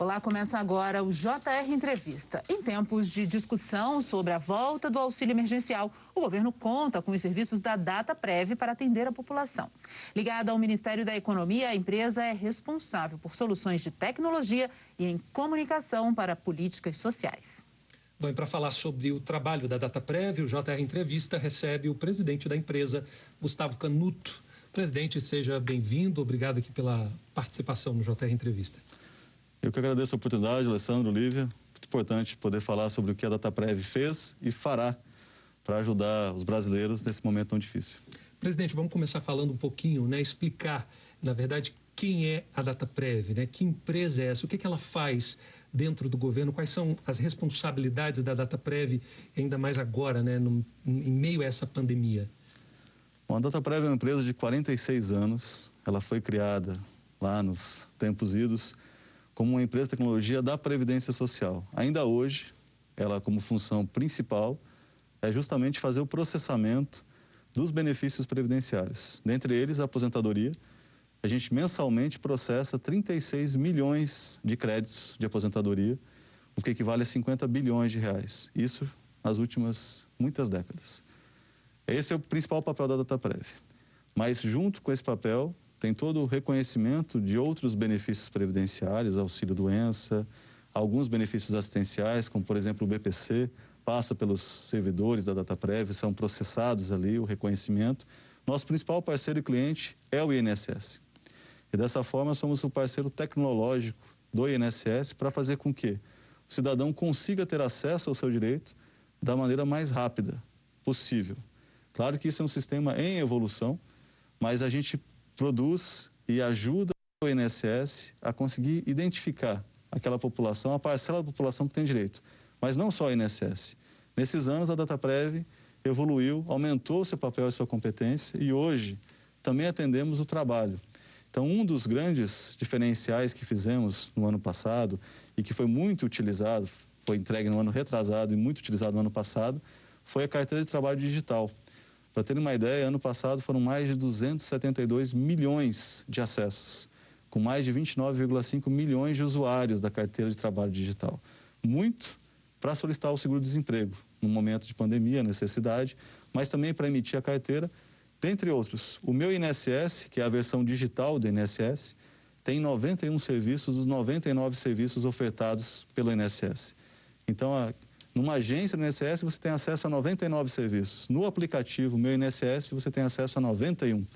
Olá, começa agora o JR Entrevista. Em tempos de discussão sobre a volta do auxílio emergencial, o governo conta com os serviços da Dataprev para atender a população. Ligada ao Ministério da Economia, a empresa é responsável por soluções de tecnologia e em comunicação para políticas sociais. Bom, e para falar sobre o trabalho da Dataprev, o JR Entrevista recebe o presidente da empresa, Gustavo Canuto. Presidente, seja bem-vindo. Obrigado aqui pela participação no JR Entrevista. Eu que agradeço a oportunidade, Alessandro, Lívia. Muito importante poder falar sobre o que a Dataprev fez e fará para ajudar os brasileiros nesse momento tão difícil. Presidente, vamos começar falando um pouquinho, explicar, na verdade, quem é a Dataprev, Que empresa é essa? O que ela faz dentro do governo? Quais são as responsabilidades da Dataprev, ainda mais agora, em meio a essa pandemia? Bom, a Dataprev é uma empresa de 46 anos. Ela foi criada lá nos tempos idos como uma empresa de tecnologia da Previdência Social. Ainda hoje, ela como função principal é justamente fazer o processamento dos benefícios previdenciários. Dentre eles, a aposentadoria. A gente mensalmente processa 36 milhões de créditos de aposentadoria, o que equivale a 50 bilhões de reais. Isso nas últimas muitas décadas. Esse é o principal papel da Dataprev. Mas junto com esse papel, tem todo o reconhecimento de outros benefícios previdenciários, auxílio-doença, alguns benefícios assistenciais, como por exemplo o BPC, passa pelos servidores da Dataprev, são processados ali o reconhecimento. Nosso principal parceiro e cliente é o INSS. E dessa forma somos o parceiro tecnológico do INSS para fazer com que o cidadão consiga ter acesso ao seu direito da maneira mais rápida possível. Claro que isso é um sistema em evolução, mas a gente produz e ajuda o INSS a conseguir identificar aquela população, a parcela da população que tem direito. Mas não só o INSS. Nesses anos, a Dataprev evoluiu, aumentou seu papel e sua competência e hoje também atendemos o trabalho. Então, um dos grandes diferenciais que fizemos no ano passado e que foi muito utilizado, foi entregue no ano retrasado e muito utilizado no ano passado, foi a carteira de trabalho digital. Para terem uma ideia, ano passado foram mais de 272 milhões de acessos, com mais de 29,5 milhões de usuários da carteira de trabalho digital. Muito para solicitar o seguro-desemprego, no momento de pandemia, necessidade, mas também para emitir a carteira, dentre outros. O meu INSS, que é a versão digital do INSS, tem 91 serviços dos 99 serviços ofertados pelo INSS. Então, numa agência do INSS, você tem acesso a 99 serviços. No aplicativo Meu INSS, você tem acesso a 91.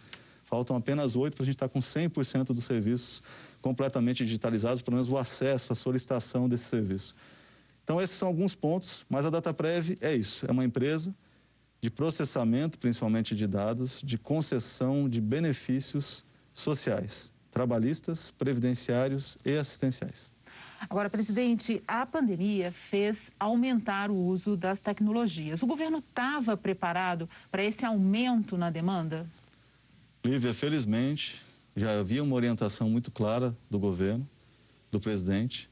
Faltam apenas 8 para a gente estar com 100% dos serviços completamente digitalizados, pelo menos o acesso, a solicitação desse serviço. Então, esses são alguns pontos, mas a Dataprev é isso, é uma empresa de processamento, principalmente de dados, de concessão de benefícios sociais, trabalhistas, previdenciários e assistenciais. Agora, presidente, a pandemia fez aumentar o uso das tecnologias. O governo estava preparado para esse aumento na demanda? Lívia, felizmente, já havia uma orientação muito clara do governo, do presidente,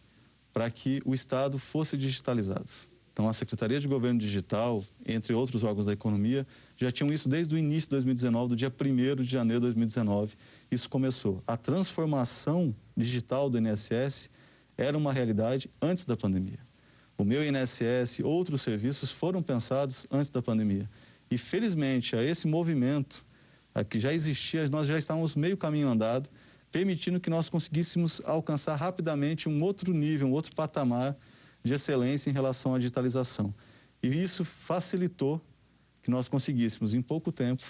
para que o Estado fosse digitalizado. Então, a Secretaria de Governo Digital, entre outros órgãos da economia, já tinham isso desde o início de 2019, do dia 1º de janeiro de 2019. Isso começou. A transformação digital do INSS era uma realidade antes da pandemia. O meu INSS, outros serviços foram pensados antes da pandemia. E, felizmente, a esse movimento que já existia, nós já estávamos meio caminho andado, permitindo que nós conseguíssemos alcançar rapidamente um outro nível, um outro patamar de excelência em relação à digitalização. E isso facilitou que nós conseguíssemos, em pouco tempo,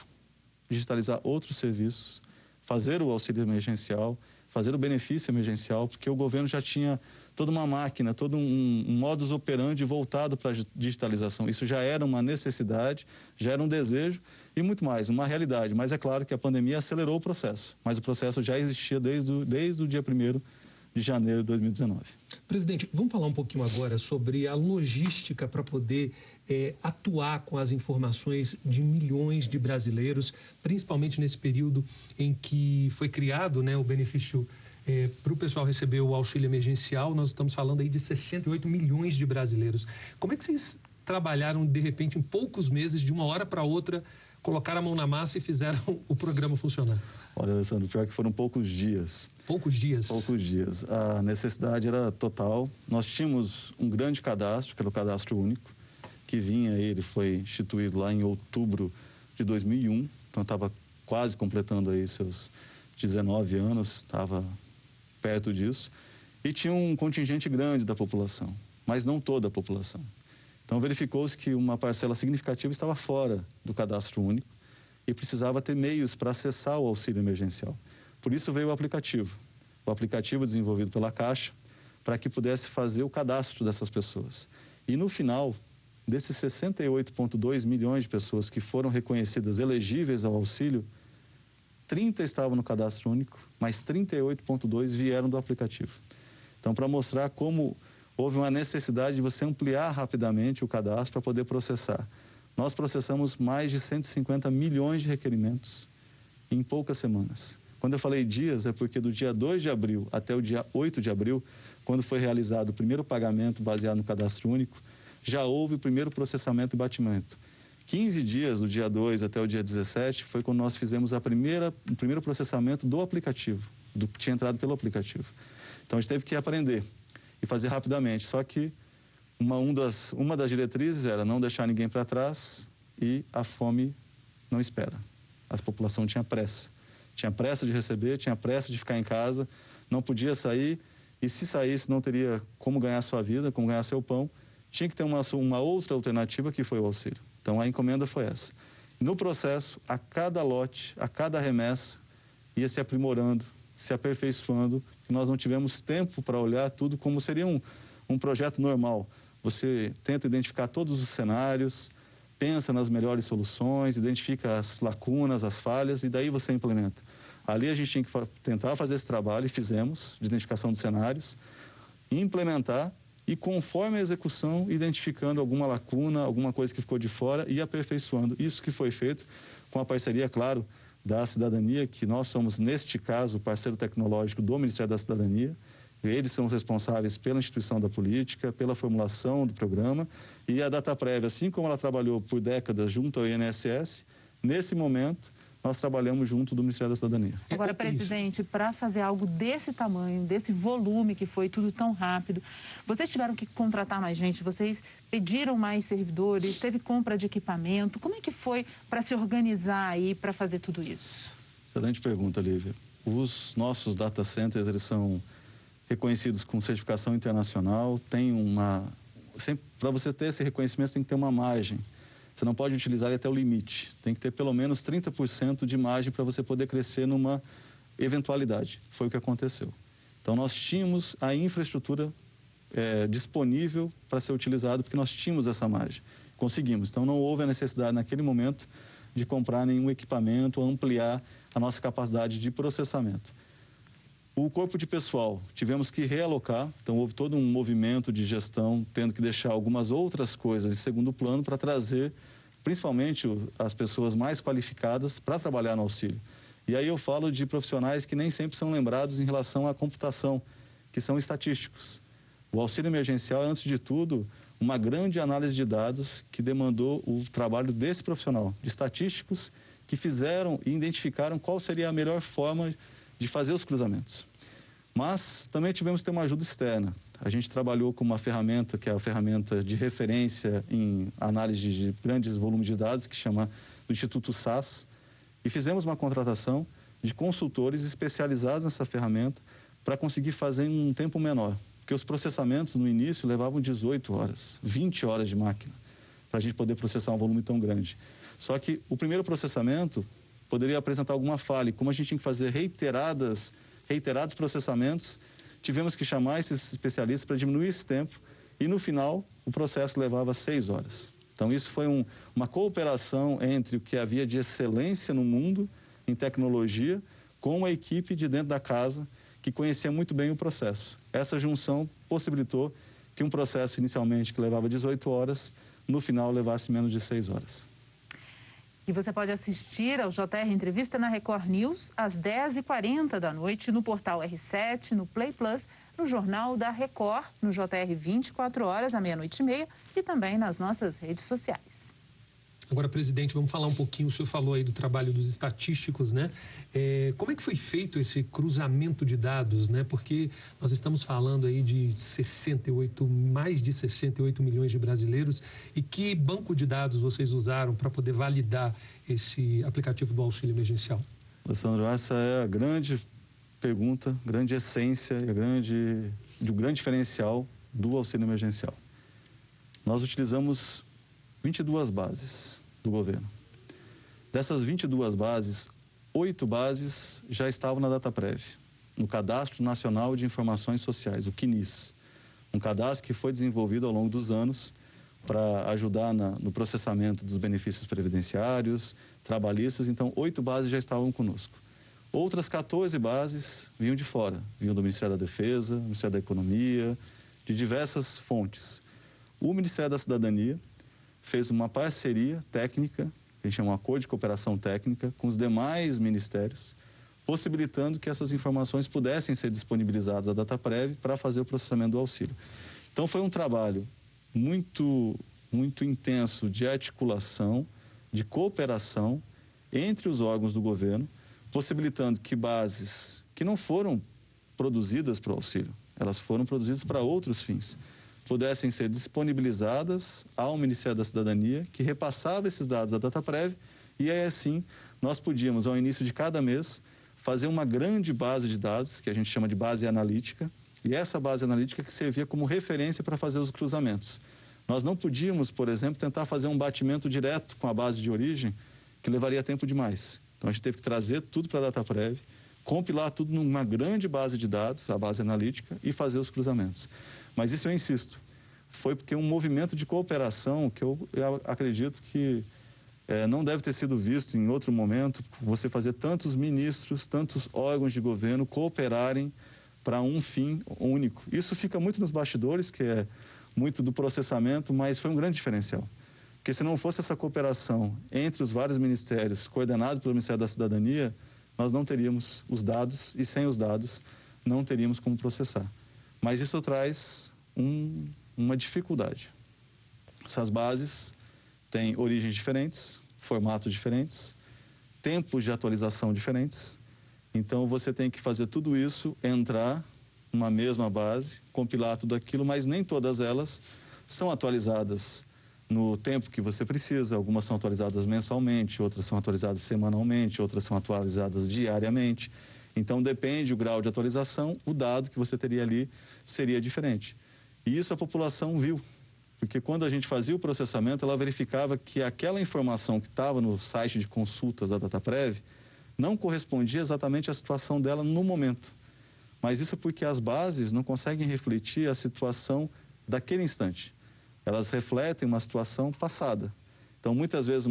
digitalizar outros serviços, fazer o auxílio emergencial, fazer o benefício emergencial, porque o governo já tinha toda uma máquina, todo um modus operandi voltado para a digitalização. Isso já era uma necessidade, já era um desejo e muito mais, uma realidade. Mas é claro que a pandemia acelerou o processo, mas o processo já existia desde o dia 1º de janeiro de 2019. Presidente, vamos falar um pouquinho agora sobre a logística para poder atuar com as informações de milhões de brasileiros, principalmente nesse período em que foi criado o benefício para o pessoal receber o auxílio emergencial. Nós estamos falando aí de 68 milhões de brasileiros. Como é que vocês trabalharam, de repente, em poucos meses, de uma hora para outra, colocaram a mão na massa e fizeram o programa funcionar? Olha, Alessandro, pior que foram poucos dias. Poucos dias? Poucos dias. A necessidade era total. Nós tínhamos um grande cadastro, que era o Cadastro Único, que ele foi instituído lá em outubro de 2001, então estava quase completando aí seus 19 anos, estava perto disso, e tinha um contingente grande da população, mas não toda a população. Então verificou-se que uma parcela significativa estava fora do Cadastro Único e precisava ter meios para acessar o auxílio emergencial. Por isso veio o aplicativo desenvolvido pela Caixa, para que pudesse fazer o cadastro dessas pessoas. E no final, desses 68,2 milhões de pessoas que foram reconhecidas elegíveis ao auxílio, 30 estavam no Cadastro Único, mas 38,2 vieram do aplicativo. Então, para mostrar como houve uma necessidade de você ampliar rapidamente o cadastro para poder processar. Nós processamos mais de 150 milhões de requerimentos em poucas semanas. Quando eu falei dias, é porque do dia 2 de abril até o dia 8 de abril, quando foi realizado o primeiro pagamento baseado no Cadastro Único, já houve o primeiro processamento e batimento. 15 dias, do dia 2 até o dia 17, foi quando nós fizemos o primeiro processamento do aplicativo, que tinha entrado pelo aplicativo. Então, a gente teve que aprender e fazer rapidamente. Só que uma das diretrizes era não deixar ninguém para trás e a fome não espera. A população tinha pressa. Tinha pressa de receber, tinha pressa de ficar em casa, não podia sair e se saísse não teria como ganhar sua vida, como ganhar seu pão. Tinha que ter uma outra alternativa que foi o auxílio. Então, a encomenda foi essa. No processo, a cada lote, a cada remessa, ia se aprimorando, se aperfeiçoando, que nós não tivemos tempo para olhar tudo como seria um projeto normal. Você tenta identificar todos os cenários, pensa nas melhores soluções, identifica as lacunas, as falhas, e daí você implementa. Ali a gente tinha que tentar fazer esse trabalho, e fizemos, de identificação de cenários, implementar, e conforme a execução, identificando alguma lacuna, alguma coisa que ficou de fora e aperfeiçoando. Isso que foi feito com a parceria, claro, da Cidadania, que nós somos, neste caso, parceiro tecnológico do Ministério da Cidadania. Eles são os responsáveis pela instituição da política, pela formulação do programa, e a DataPrev, assim como ela trabalhou por décadas junto ao INSS, nesse momento nós trabalhamos junto do Ministério da Cidadania. Agora, presidente, para fazer algo desse tamanho, desse volume que foi tudo tão rápido, vocês tiveram que contratar mais gente, vocês pediram mais servidores, teve compra de equipamento, como é que foi para se organizar aí para fazer tudo isso? Excelente pergunta, Lívia. Os nossos data centers, eles são reconhecidos com certificação internacional, para você ter esse reconhecimento, você tem que ter uma margem. Você não pode utilizar ele até o limite. Tem que ter pelo menos 30% de margem para você poder crescer numa eventualidade. Foi o que aconteceu. Então, nós tínhamos a infraestrutura disponível para ser utilizado, porque nós tínhamos essa margem. Conseguimos. Então, não houve a necessidade, naquele momento, de comprar nenhum equipamento ou ampliar a nossa capacidade de processamento. O corpo de pessoal, tivemos que realocar, então houve todo um movimento de gestão, tendo que deixar algumas outras coisas em segundo plano para trazer, principalmente, as pessoas mais qualificadas para trabalhar no auxílio. E aí eu falo de profissionais que nem sempre são lembrados em relação à computação, que são estatísticos. O auxílio emergencial é, antes de tudo, uma grande análise de dados que demandou o trabalho desse profissional, de estatísticos, que fizeram e identificaram qual seria a melhor forma de fazer os cruzamentos. Mas também tivemos que ter uma ajuda externa. A gente trabalhou com uma ferramenta, que é a ferramenta de referência em análise de grandes volumes de dados, que chama do Instituto SAS, e fizemos uma contratação de consultores especializados nessa ferramenta para conseguir fazer em um tempo menor. Porque os processamentos, no início, levavam 18 horas, 20 horas de máquina, para a gente poder processar um volume tão grande. Só que o primeiro processamento poderia apresentar alguma falha. E como a gente tinha que fazer reiterados processamentos, tivemos que chamar esses especialistas para diminuir esse tempo e, no final, o processo levava 6 horas. Então, isso foi uma cooperação entre o que havia de excelência no mundo em tecnologia com a equipe de dentro da casa que conhecia muito bem o processo. Essa junção possibilitou que um processo inicialmente que levava 18 horas, no final levasse menos de 6 horas. E você pode assistir ao JR Entrevista na Record News às 10h40 da noite, no portal R7, no Play Plus, no Jornal da Record, no JR 24 horas, à meia-noite e meia, e também nas nossas redes sociais. Agora, presidente, vamos falar um pouquinho, o senhor falou aí do trabalho dos estatísticos, né? Como é que foi feito esse cruzamento de dados, né? Porque nós estamos falando aí de mais de 68 milhões de brasileiros, e que banco de dados vocês usaram para poder validar esse aplicativo do auxílio emergencial? Alessandro, essa é a grande pergunta, grande essência e o grande diferencial do auxílio emergencial. Nós utilizamos 22 bases do governo. Dessas 22 bases, 8 bases já estavam na DataPrev, no Cadastro Nacional de Informações Sociais, o CNIS. Um cadastro que foi desenvolvido ao longo dos anos para ajudar no processamento dos benefícios previdenciários, trabalhistas. Então, 8 bases já estavam conosco. Outras 14 bases vinham de fora, vinham do Ministério da Defesa, do Ministério da Economia, de diversas fontes. O Ministério da Cidadania fez uma parceria técnica, que a gente chama um acordo de cooperação técnica, com os demais ministérios, possibilitando que essas informações pudessem ser disponibilizadas à DataPrev para fazer o processamento do auxílio. Então, foi um trabalho muito intenso de articulação, de cooperação entre os órgãos do governo, possibilitando que bases que não foram produzidas para o auxílio, elas foram produzidas para outros fins, pudessem ser disponibilizadas ao Ministério da Cidadania, que repassava esses dados à DataPrev, e aí assim nós podíamos, ao início de cada mês, fazer uma grande base de dados, que a gente chama de base analítica, e essa base analítica que servia como referência para fazer os cruzamentos. Nós não podíamos, por exemplo, tentar fazer um batimento direto com a base de origem, que levaria tempo demais. Então a gente teve que trazer tudo para a DataPrev, compilar tudo numa grande base de dados, a base analítica, e fazer os cruzamentos. Mas isso eu insisto, foi porque um movimento de cooperação que eu acredito que não deve ter sido visto em outro momento, você fazer tantos ministros, tantos órgãos de governo cooperarem para um fim único. Isso fica muito nos bastidores, que é muito do processamento, mas foi um grande diferencial. Porque se não fosse essa cooperação entre os vários ministérios, coordenado pelo Ministério da Cidadania, nós não teríamos os dados, e sem os dados não teríamos como processar. Mas isso traz uma dificuldade. Essas bases têm origens diferentes, formatos diferentes, tempos de atualização diferentes. Então, você tem que fazer tudo isso, entrar numa mesma base, compilar tudo aquilo, mas nem todas elas são atualizadas no tempo que você precisa. Algumas são atualizadas mensalmente, outras são atualizadas semanalmente, outras são atualizadas diariamente. Então, depende do grau de atualização, o dado que você teria ali seria diferente. E isso a população viu, porque quando a gente fazia o processamento, ela verificava que aquela informação que estava no site de consultas da DataPrev não correspondia exatamente à situação dela no momento. Mas isso porque as bases não conseguem refletir a situação daquele instante. Elas refletem uma situação passada. Então, muitas vezes,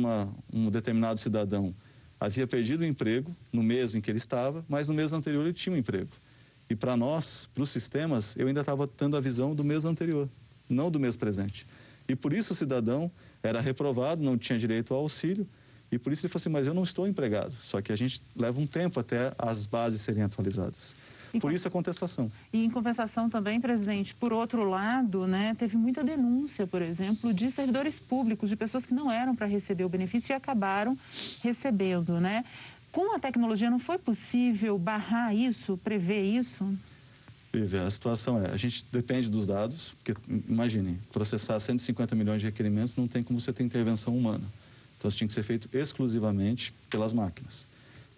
um determinado cidadão havia perdido o emprego no mês em que ele estava, mas no mês anterior ele tinha um emprego. E para nós, para os sistemas, eu ainda estava tendo a visão do mês anterior, não do mês presente. E por isso o cidadão era reprovado, não tinha direito ao auxílio, e por isso ele falou assim, mas eu não estou empregado. Só que a gente leva um tempo até as bases serem atualizadas. Por isso a contestação. E em compensação também, presidente, por outro lado, né, teve muita denúncia, por exemplo, de servidores públicos, de pessoas que não eram para receber o benefício e acabaram recebendo, né? Com a tecnologia não foi possível barrar isso, prever isso? Vivi, a situação a gente depende dos dados, porque imagine, processar 150 milhões de requerimentos não tem como você ter intervenção humana. Então isso tinha que ser feito exclusivamente pelas máquinas,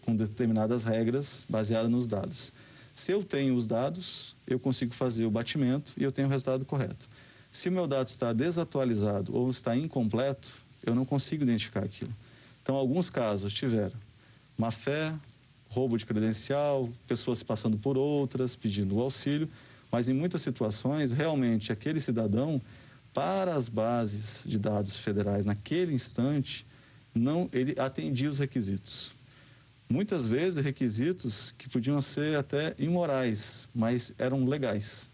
com determinadas regras baseadas nos dados. Se eu tenho os dados, eu consigo fazer o batimento e eu tenho o resultado correto. Se o meu dado está desatualizado ou está incompleto, eu não consigo identificar aquilo. Então, alguns casos tiveram má-fé, roubo de credencial, pessoas se passando por outras, pedindo auxílio, mas em muitas situações, realmente, aquele cidadão, para as bases de dados federais, naquele instante, ele atendia os requisitos. Muitas vezes requisitos que podiam ser até imorais, mas eram legais.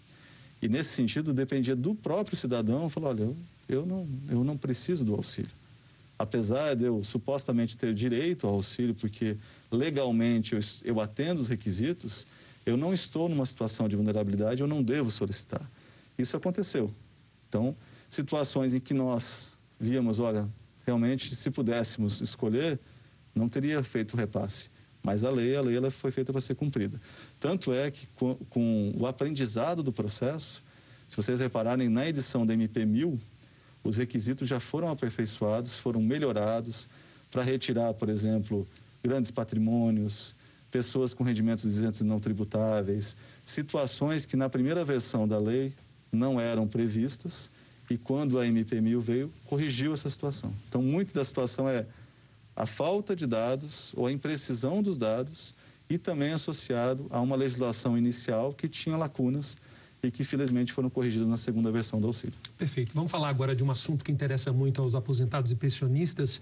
E nesse sentido dependia do próprio cidadão falar, olha, eu não preciso do auxílio. Apesar de eu supostamente ter direito ao auxílio, porque legalmente eu atendo os requisitos, eu não estou numa situação de vulnerabilidade, eu não devo solicitar. Isso aconteceu. Então, situações em que nós víamos, olha, realmente, se pudéssemos escolher, não teria feito o repasse. Mas a lei ela foi feita para ser cumprida. Tanto é que com o aprendizado do processo, se vocês repararem, na edição da MP1000, os requisitos já foram aperfeiçoados, foram melhorados para retirar, por exemplo, grandes patrimônios, pessoas com rendimentos isentos e não tributáveis, situações que na primeira versão da lei não eram previstas e quando a MP1000 veio, corrigiu essa situação. Então, muito da situação é a falta de dados ou a imprecisão dos dados e também associado a uma legislação inicial que tinha lacunas e que, felizmente, foram corrigidas na segunda versão do auxílio. Perfeito. Vamos falar agora de um assunto que interessa muito aos aposentados e pensionistas.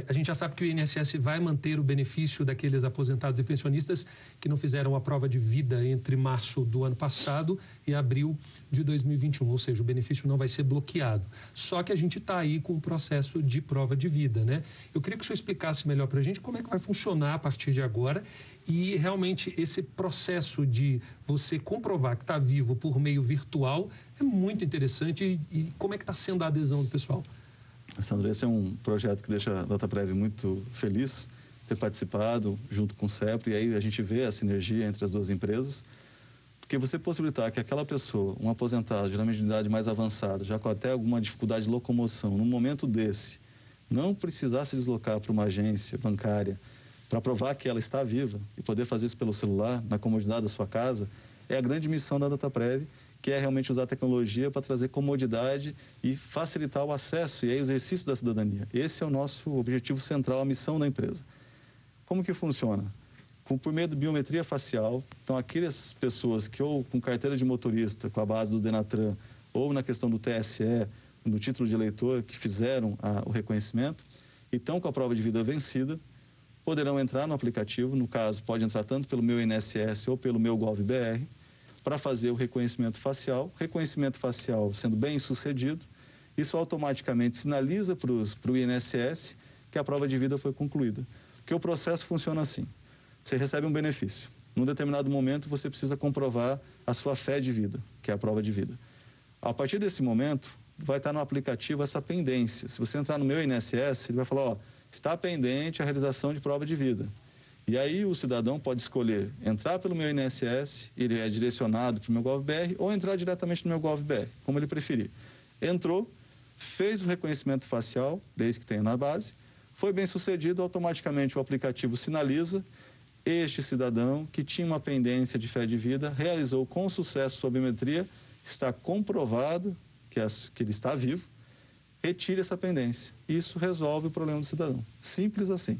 A gente já sabe que o INSS vai manter o benefício daqueles aposentados e pensionistas que não fizeram a prova de vida entre março do ano passado e abril de 2021, ou seja, o benefício não vai ser bloqueado. Só que a gente está aí com o processo de prova de vida, né? Eu queria que o senhor explicasse melhor para a gente como é que vai funcionar a partir de agora e realmente esse processo de você comprovar que está vivo por meio virtual é muito interessante e como é que está sendo a adesão do pessoal? Sandro, esse é um projeto que deixa a DataPrev muito feliz ter participado junto com o CEPRE, e aí a gente vê a sinergia entre as duas empresas, porque você possibilitar que aquela pessoa, um aposentado, geralmente de idade mais avançada, já com até alguma dificuldade de locomoção, num momento desse, não precisar se deslocar para uma agência bancária para provar que ela está viva e poder fazer isso pelo celular, na comodidade da sua casa, é a grande missão da DataPrev, que é realmente usar a tecnologia para trazer comodidade e facilitar o acesso e o exercício da cidadania. Esse é o nosso objetivo central, a missão da empresa. Como que funciona? Por meio de biometria facial, então aquelas pessoas que ou com carteira de motorista, com a base do Denatran, ou na questão do TSE, do título de eleitor, que fizeram o reconhecimento, e estão com a prova de vida vencida, poderão entrar no aplicativo, no caso, pode entrar tanto pelo meu INSS ou pelo meu GovBR, para fazer o reconhecimento facial sendo bem sucedido, isso automaticamente sinaliza para o INSS que a prova de vida foi concluída. Porque o processo funciona assim, você recebe um benefício, num determinado momento você precisa comprovar a sua fé de vida, que é a prova de vida. A partir desse momento, vai estar no aplicativo essa pendência. Se você entrar no meu INSS, ele vai falar, está pendente a realização de prova de vida. E aí o cidadão pode escolher entrar pelo meu INSS, ele é direcionado para o meu GovBR, ou entrar diretamente no meu GovBR, como ele preferir. Entrou, fez o reconhecimento facial, desde que tenha na base, foi bem sucedido, automaticamente o aplicativo sinaliza, este cidadão que tinha uma pendência de fé de vida, realizou com sucesso sua biometria, está comprovado que ele está vivo, retire essa pendência. Isso resolve o problema do cidadão. Simples assim.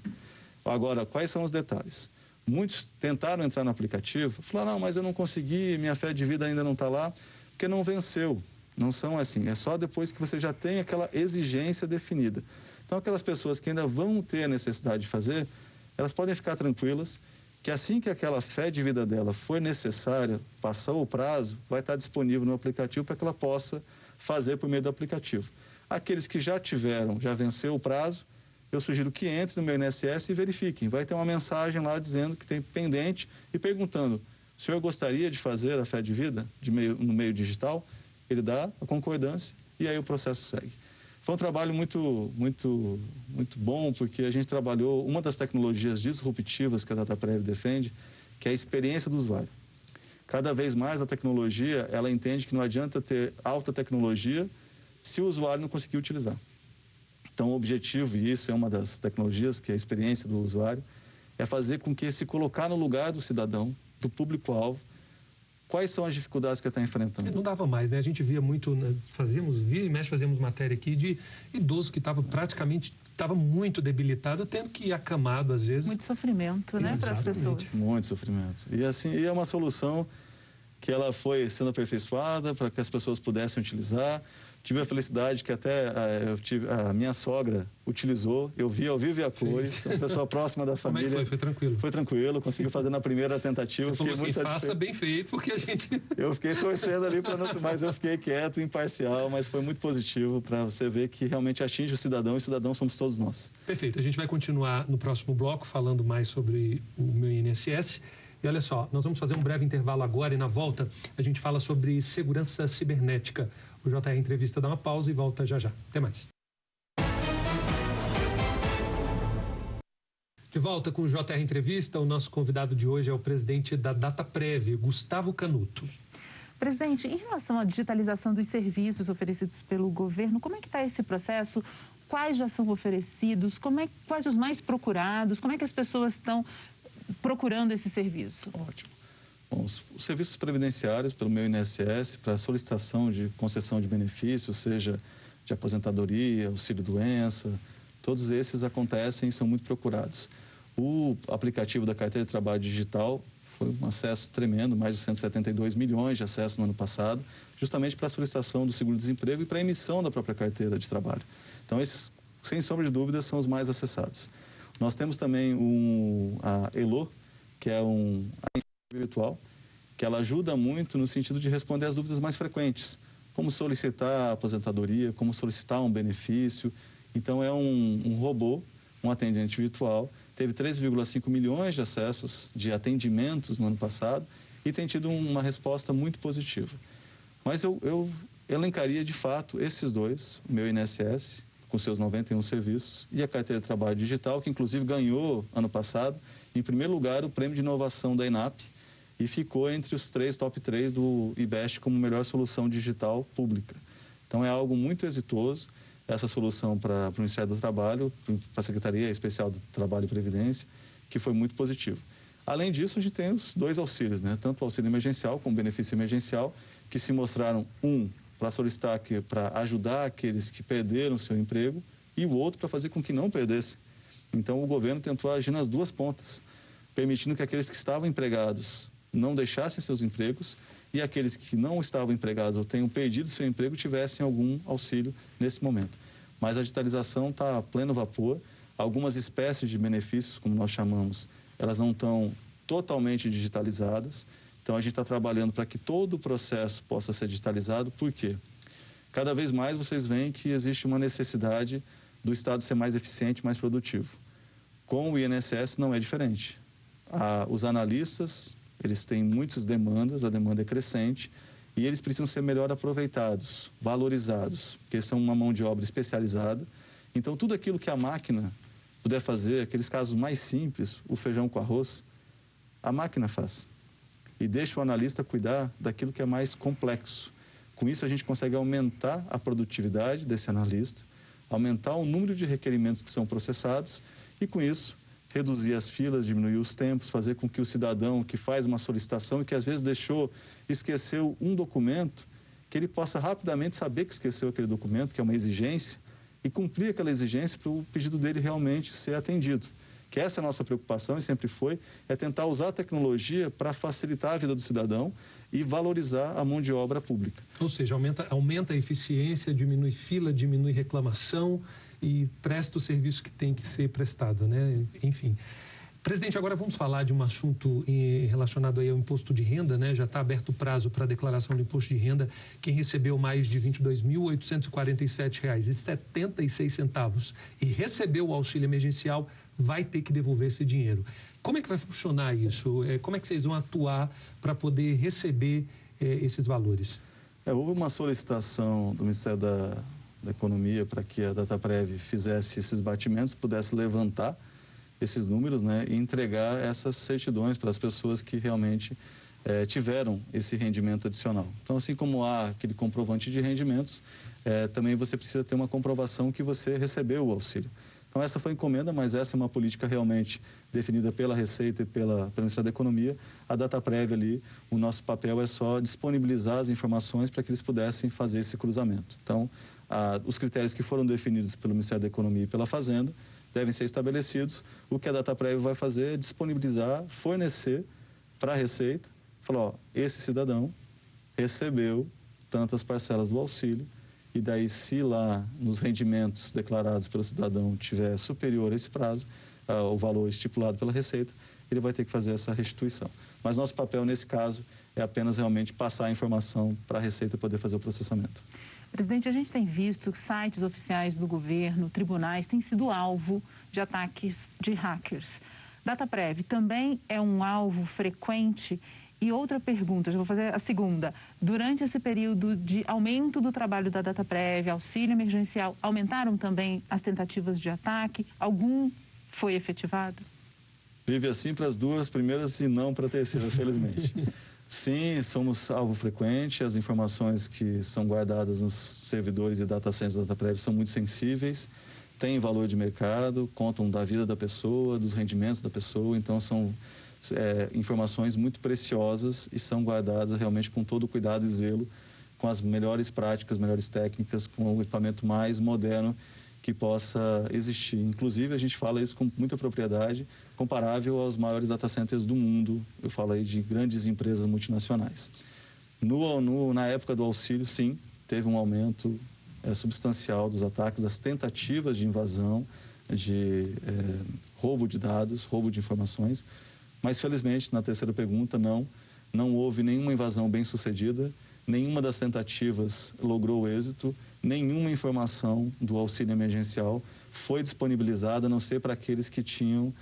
Agora, quais são os detalhes? Muitos tentaram entrar no aplicativo, falaram, não, mas eu não consegui, minha fé de vida ainda não está lá, porque não venceu. Não são assim, é só depois que você já tem aquela exigência definida. Então, aquelas pessoas que ainda vão ter a necessidade de fazer, elas podem ficar tranquilas que assim que aquela fé de vida dela for necessária, passou o prazo, vai estar disponível no aplicativo para que ela possa fazer por meio do aplicativo. Aqueles que já venceu o prazo, eu sugiro que entre no meu INSS e verifiquem. Vai ter uma mensagem lá dizendo que tem pendente e perguntando, o senhor gostaria de fazer a fé de vida no meio digital? Ele dá a concordância e aí o processo segue. Foi um trabalho muito bom, porque a gente trabalhou uma das tecnologias disruptivas que a DataPrev defende, que é a experiência do usuário. Cada vez mais a tecnologia, ela entende que não adianta ter alta tecnologia se o usuário não conseguir utilizar. Então, o objetivo, e isso é uma das tecnologias, que é a experiência do usuário, é fazer com que se colocar no lugar do cidadão, do público-alvo, quais são as dificuldades que ele está enfrentando. Não dava mais, né? A gente via muito, né? Fazíamos matéria aqui de idoso que estava muito debilitado, tendo que ir acamado às vezes. Muito sofrimento, né, para as pessoas. Muito sofrimento. E assim, é uma solução que ela foi sendo aperfeiçoada para que as pessoas pudessem utilizar. Tive a felicidade que até a minha sogra utilizou, eu vi ao vivo e a cores, uma pessoa próxima da família. Como é que foi? Foi tranquilo? Foi tranquilo, conseguiu fazer na primeira tentativa. Você falou assim, faça bem feito, porque a gente... Eu fiquei torcendo ali, mas eu fiquei quieto, imparcial, mas foi muito positivo para você ver que realmente atinge o cidadão, e o cidadão somos todos nós. Perfeito, a gente vai continuar no próximo bloco falando mais sobre o meu INSS. E olha só, nós vamos fazer um breve intervalo agora e na volta a gente fala sobre segurança cibernética. O JR Entrevista dá uma pausa e volta já já. Até mais. De volta com o JR Entrevista, o nosso convidado de hoje é o presidente da Dataprev, Gustavo Canuto. Presidente, em relação à digitalização dos serviços oferecidos pelo governo, como é que está esse processo? Quais já são oferecidos? Quais os mais procurados? Como é que as pessoas estão procurando esse serviço? Ótimo. Bom, os serviços previdenciários pelo meu INSS, para solicitação de concessão de benefícios, seja de aposentadoria, auxílio-doença, todos esses acontecem e são muito procurados. O aplicativo da Carteira de Trabalho Digital foi um acesso tremendo, mais de 172 milhões de acessos no ano passado, justamente para a solicitação do seguro-desemprego e para a emissão da própria carteira de trabalho. Então, esses, sem sombra de dúvidas, são os mais acessados. Nós temos também a Elo, que é a virtual, que ela ajuda muito no sentido de responder às dúvidas mais frequentes, como solicitar a aposentadoria, como solicitar um benefício. Então, é um robô, um atendente virtual, teve 3,5 milhões de acessos de atendimentos no ano passado e tem tido uma resposta muito positiva. Mas eu elencaria, de fato, esses dois, o meu INSS, com seus 91 serviços, e a Carteira de Trabalho Digital, que inclusive ganhou, ano passado, em primeiro lugar, o Prêmio de Inovação da ENAP e ficou entre os top 3 do IBEST como melhor solução digital pública. Então, é algo muito exitoso. Essa solução para o Ministério do Trabalho, para a Secretaria Especial do Trabalho e Previdência, que foi muito positivo. Além disso, a gente tem os dois auxílios, né? Tanto o auxílio emergencial como o benefício emergencial, que se mostraram para solicitar, para ajudar aqueles que perderam seu emprego, e o outro para fazer com que não perdessem. Então, o governo tentou agir nas duas pontas, permitindo que aqueles que estavam empregados não deixassem seus empregos e aqueles que não estavam empregados ou tenham perdido seu emprego tivessem algum auxílio nesse momento. Mas a digitalização está a pleno vapor. Algumas espécies de benefícios, como nós chamamos, elas não estão totalmente digitalizadas. Então, a gente está trabalhando para que todo o processo possa ser digitalizado. Por quê? Cada vez mais vocês veem que existe uma necessidade do Estado ser mais eficiente, mais produtivo. Com o INSS não é diferente. Os analistas, eles têm muitas demandas, a demanda é crescente, e eles precisam ser melhor aproveitados, valorizados, porque são uma mão de obra especializada. Então, tudo aquilo que a máquina puder fazer, aqueles casos mais simples, o feijão com arroz, a máquina faz. E deixa o analista cuidar daquilo que é mais complexo. Com isso, a gente consegue aumentar a produtividade desse analista, aumentar o número de requerimentos que são processados e, com isso, reduzir as filas, diminuir os tempos, fazer com que o cidadão que faz uma solicitação e que às vezes esqueceu um documento, que ele possa rapidamente saber que esqueceu aquele documento, que é uma exigência, e cumprir aquela exigência para o pedido dele realmente ser atendido. Que essa é a nossa preocupação e sempre foi, é tentar usar a tecnologia para facilitar a vida do cidadão e valorizar a mão de obra pública. Ou seja, aumenta a eficiência, diminui fila, diminui reclamação e presta o serviço que tem que ser prestado, né? Enfim. Presidente, agora vamos falar de um assunto relacionado aí ao imposto de renda, né? Já está aberto o prazo para a declaração do imposto de renda. Quem recebeu mais de R$ 22.847,76 e recebeu o auxílio emergencial vai ter que devolver esse dinheiro. Como é que vai funcionar isso? Como é que vocês vão atuar para poder receber esses valores? Houve uma solicitação do Ministério da Economia para que a Dataprev fizesse esses batimentos, pudesse levantar esses números, né, e entregar essas certidões para as pessoas que realmente tiveram esse rendimento adicional. Então, assim como há aquele comprovante de rendimentos, também você precisa ter uma comprovação que você recebeu o auxílio. Então, essa foi a encomenda, mas essa é uma política realmente definida pela Receita e pelo Ministério da Economia. A Dataprev ali, o nosso papel é só disponibilizar as informações para que eles pudessem fazer esse cruzamento. Então, os critérios que foram definidos pelo Ministério da Economia e pela Fazenda devem ser estabelecidos. O que a Dataprev vai fazer é disponibilizar, fornecer para a Receita, falar, esse cidadão recebeu tantas parcelas do auxílio, e daí, se lá nos rendimentos declarados pelo cidadão tiver superior a esse prazo, o valor estipulado pela Receita, ele vai ter que fazer essa restituição. Mas nosso papel, nesse caso, é apenas realmente passar a informação para a Receita poder fazer o processamento. Presidente, a gente tem visto que sites oficiais do governo, tribunais, têm sido alvo de ataques de hackers. Dataprev também é um alvo frequente? E outra pergunta, já vou fazer a segunda. Durante esse período de aumento do trabalho da Dataprev, auxílio emergencial, aumentaram também as tentativas de ataque? Algum foi efetivado? Vive assim para as duas primeiras e não para a terceira, felizmente. Sim, somos alvo frequente, as informações que são guardadas nos servidores e data centers da DataPrev são muito sensíveis, têm valor de mercado, contam da vida da pessoa, dos rendimentos da pessoa, então são informações muito preciosas e são guardadas realmente com todo o cuidado e zelo, com as melhores práticas, melhores técnicas, com o equipamento mais moderno que possa existir. Inclusive, a gente fala isso com muita propriedade, comparável aos maiores data centers do mundo. Eu falo aí de grandes empresas multinacionais. Na época do auxílio, sim, teve um aumento substancial dos ataques, das tentativas de invasão, de roubo de dados, roubo de informações. Mas, felizmente, na terceira pergunta, não houve nenhuma invasão bem-sucedida, nenhuma das tentativas logrou êxito, nenhuma informação do auxílio emergencial foi disponibilizada, a não ser para aqueles que tinham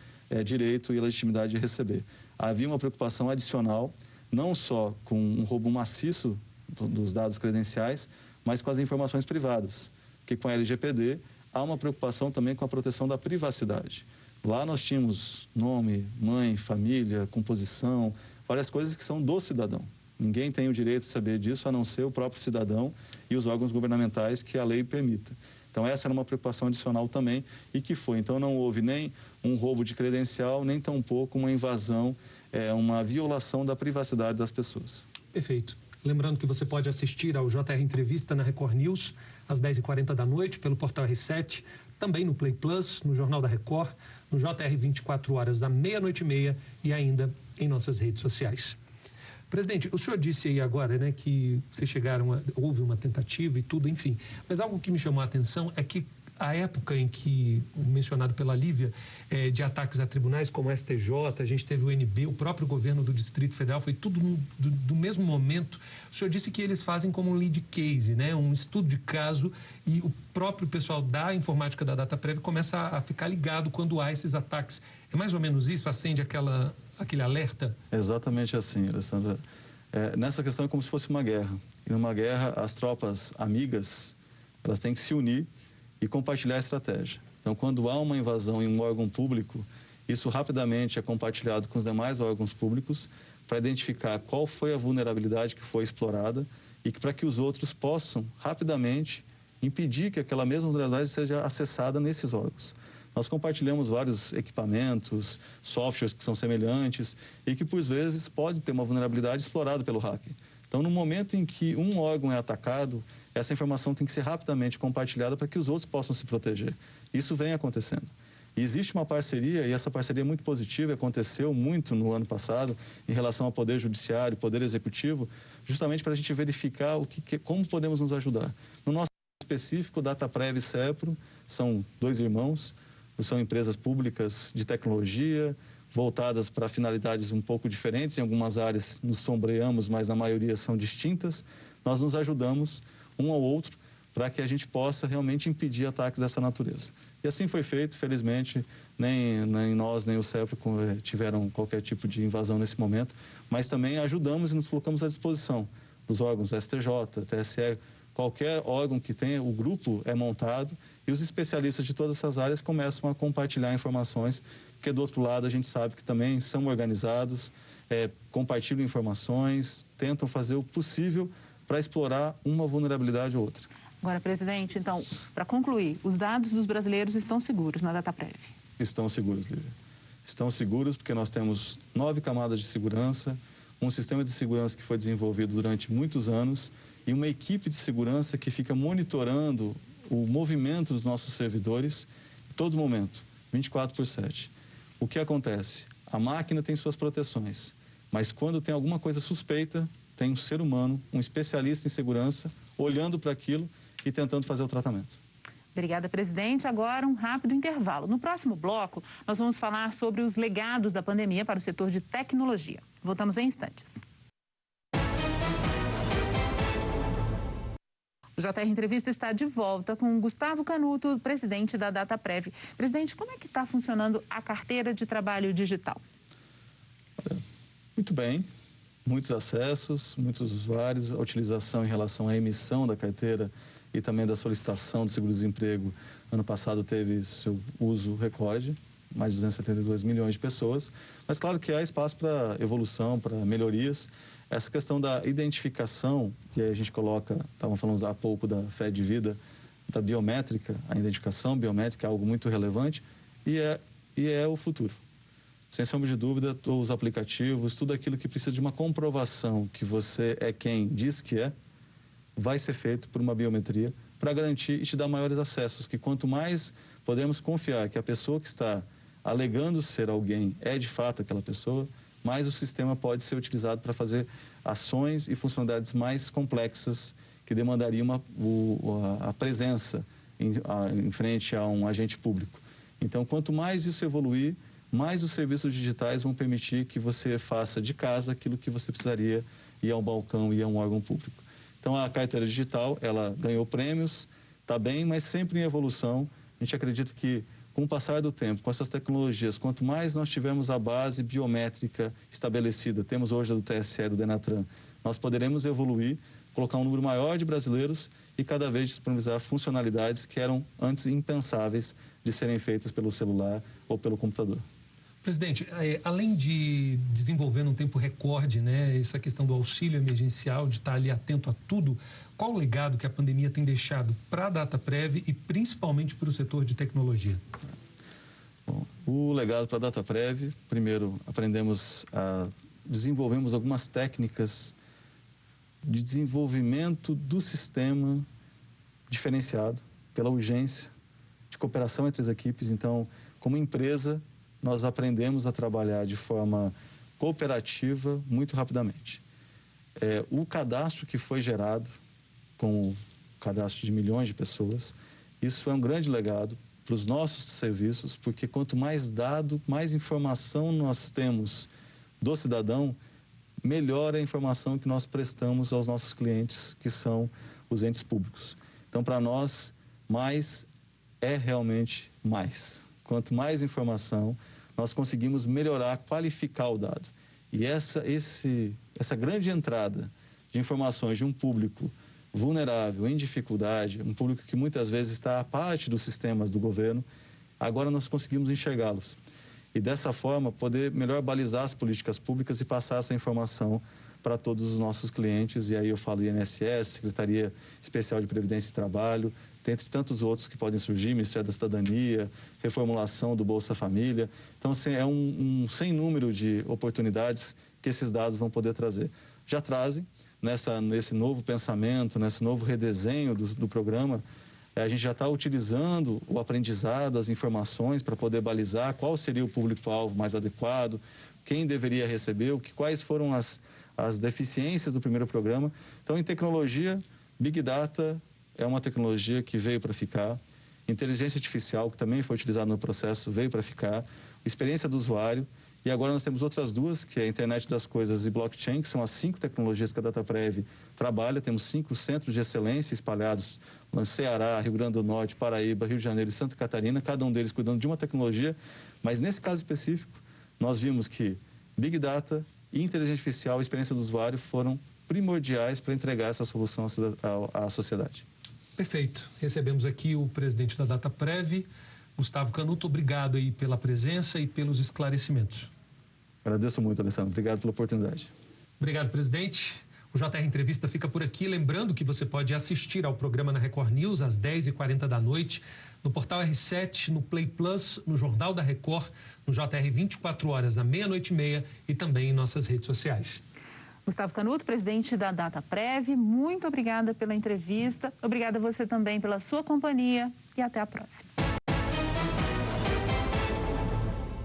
direito e legitimidade de receber. Havia uma preocupação adicional, não só com um roubo maciço dos dados credenciais, mas com as informações privadas, que com a LGPD há uma preocupação também com a proteção da privacidade. Lá nós tínhamos nome, mãe, família, composição, várias coisas que são do cidadão. Ninguém tem o direito de saber disso, a não ser o próprio cidadão e os órgãos governamentais que a lei permita. Então, essa era uma preocupação adicional também e que foi. Então, não houve nem um roubo de credencial, nem tampouco uma invasão, uma violação da privacidade das pessoas. Perfeito. Lembrando que você pode assistir ao JR Entrevista na Record News, às 10h40 da noite, pelo portal R7, também no Play Plus, no Jornal da Record, no JR 24 horas, da 00h30 e ainda em nossas redes sociais. Presidente, o senhor disse aí agora, né, que vocês houve uma tentativa e tudo, enfim. Mas algo que me chamou a atenção é que a época em que, mencionado pela Lívia, de ataques a tribunais como o STJ, a gente teve o NB, o próprio governo do Distrito Federal, foi tudo do mesmo momento. O senhor disse que eles fazem como um lead case, né, um estudo de caso, e o próprio pessoal da informática da DataPrev começa a ficar ligado quando há esses ataques. É mais ou menos isso? Acende aquele alerta? Exatamente assim, Alessandra. Nessa questão é como se fosse uma guerra. E numa guerra, as tropas amigas, elas têm que se unir e compartilhar a estratégia. Então, quando há uma invasão em um órgão público, isso rapidamente é compartilhado com os demais órgãos públicos para identificar qual foi a vulnerabilidade que foi explorada e para que os outros possam rapidamente impedir que aquela mesma vulnerabilidade seja acessada nesses órgãos. Nós compartilhamos vários equipamentos, softwares que são semelhantes e que, por vezes, pode ter uma vulnerabilidade explorada pelo hacker. Então, no momento em que um órgão é atacado, essa informação tem que ser rapidamente compartilhada para que os outros possam se proteger. Isso vem acontecendo. E existe uma parceria, e essa parceria é muito positiva, aconteceu muito no ano passado, em relação ao Poder Judiciário, Poder Executivo, justamente para a gente verificar como podemos nos ajudar. No nosso específico, DataPrev e Cepro são dois irmãos, são empresas públicas de tecnologia, voltadas para finalidades um pouco diferentes. Em algumas áreas nos sombreamos, mas na maioria são distintas. Nós nos ajudamos um ao outro para que a gente possa realmente impedir ataques dessa natureza. E assim foi feito, felizmente, nem nós, nem o CEPRO tiveram qualquer tipo de invasão nesse momento, mas também ajudamos e nos colocamos à disposição dos órgãos STJ, TSE, qualquer órgão que tenha, o grupo é montado e os especialistas de todas essas áreas começam a compartilhar informações, porque do outro lado a gente sabe que também são organizados, compartilham informações, tentam fazer o possível para explorar uma vulnerabilidade ou outra. Agora, presidente, então, para concluir, os dados dos brasileiros estão seguros na DataPrev? Estão seguros, Lívia. Estão seguros porque nós temos 9 camadas de segurança, um sistema de segurança que foi desenvolvido durante muitos anos e uma equipe de segurança que fica monitorando o movimento dos nossos servidores em todo momento, 24/7. O que acontece? A máquina tem suas proteções, mas quando tem alguma coisa suspeita, tem um ser humano, um especialista em segurança, olhando para aquilo e tentando fazer o tratamento. Obrigada, presidente. Agora, um rápido intervalo. No próximo bloco, nós vamos falar sobre os legados da pandemia para o setor de tecnologia. Voltamos em instantes. O JR Entrevista está de volta com Gustavo Canuto, presidente da DataPrev. Presidente, como é que está funcionando a carteira de trabalho digital? Muito bem. Muitos acessos, muitos usuários, a utilização em relação à emissão da carteira e também da solicitação do seguro-desemprego. Ano passado teve seu uso recorde, mais de 272 milhões de pessoas, mas claro que há espaço para evolução, para melhorias. Essa questão da identificação, que a gente coloca, estávamos falando há pouco da fé de vida, da biométrica, a identificação biométrica é algo muito relevante e é o futuro. Sem sombra de dúvida, os aplicativos, tudo aquilo que precisa de uma comprovação que você é quem diz que é, vai ser feito por uma biometria para garantir e te dar maiores acessos, que quanto mais podemos confiar que a pessoa que está alegando ser alguém é de fato aquela pessoa, mais o sistema pode ser utilizado para fazer ações e funcionalidades mais complexas que demandariam a presença em frente a um agente público. Então, quanto mais isso evoluir, mais os serviços digitais vão permitir que você faça de casa aquilo que você precisaria ir ao balcão, ir a um órgão público. Então, a carteira digital, ela ganhou prêmios, está bem, mas sempre em evolução. A gente acredita que, com o passar do tempo, com essas tecnologias, quanto mais nós tivermos a base biométrica estabelecida, temos hoje a do TSE, do Denatran, nós poderemos evoluir, colocar um número maior de brasileiros e cada vez disponibilizar funcionalidades que eram antes impensáveis de serem feitas pelo celular ou pelo computador. Presidente, além de desenvolver num tempo recorde, né, essa questão do auxílio emergencial, de estar ali atento a tudo, qual o legado que a pandemia tem deixado para a Dataprev e principalmente para o setor de tecnologia? Bom, o legado para a Dataprev, primeiro, desenvolvemos algumas técnicas de desenvolvimento do sistema diferenciado pela urgência, de cooperação entre as equipes. Então, como empresa, nós aprendemos a trabalhar de forma cooperativa muito rapidamente. O cadastro que foi gerado, com o cadastro de milhões de pessoas, isso é um grande legado para os nossos serviços, porque quanto mais dado, mais informação nós temos do cidadão, melhor é a informação que nós prestamos aos nossos clientes, que são os entes públicos. Então, para nós, mais é realmente mais. Quanto mais informação, nós conseguimos melhorar, qualificar o dado. E essa grande entrada de informações de um público vulnerável, em dificuldade, um público que muitas vezes está à parte dos sistemas do governo, agora nós conseguimos enxergá-los. E dessa forma, poder melhor balizar as políticas públicas e passar essa informação para todos os nossos clientes. E aí eu falo INSS, Secretaria Especial de Previdência e Trabalho, dentre tantos outros que podem surgir, Ministério da Cidadania, reformulação do Bolsa Família. Então, assim, é um sem número de oportunidades que esses dados vão poder trazer. Já trazem, nesse novo pensamento, nesse novo redesenho do programa, a gente já está utilizando o aprendizado, as informações para poder balizar qual seria o público-alvo mais adequado, quem deveria receber, quais foram as deficiências do primeiro programa. Então, em tecnologia, Big Data é uma tecnologia que veio para ficar. Inteligência artificial, que também foi utilizada no processo, veio para ficar. Experiência do usuário. E agora nós temos outras duas, que é a internet das coisas e blockchain, que são as 5 tecnologias que a Dataprev trabalha. Temos 5 centros de excelência espalhados no Ceará, Rio Grande do Norte, Paraíba, Rio de Janeiro e Santa Catarina, cada um deles cuidando de uma tecnologia. Mas nesse caso específico, nós vimos que Big Data e inteligência artificial e experiência do usuário foram primordiais para entregar essa solução à sociedade. Perfeito. Recebemos aqui o presidente da Dataprev, Gustavo Canuto. Obrigado aí pela presença e pelos esclarecimentos. Agradeço muito, Alessandro. Obrigado pela oportunidade. Obrigado, presidente. O JR Entrevista fica por aqui. Lembrando que você pode assistir ao programa na Record News às 10h40 da noite, no portal R7, no Play Plus, no Jornal da Record, no JR 24 horas, à 00:30 e também em nossas redes sociais. Gustavo Canuto, presidente da Dataprev, muito obrigada pela entrevista. Obrigada a você também pela sua companhia e até a próxima.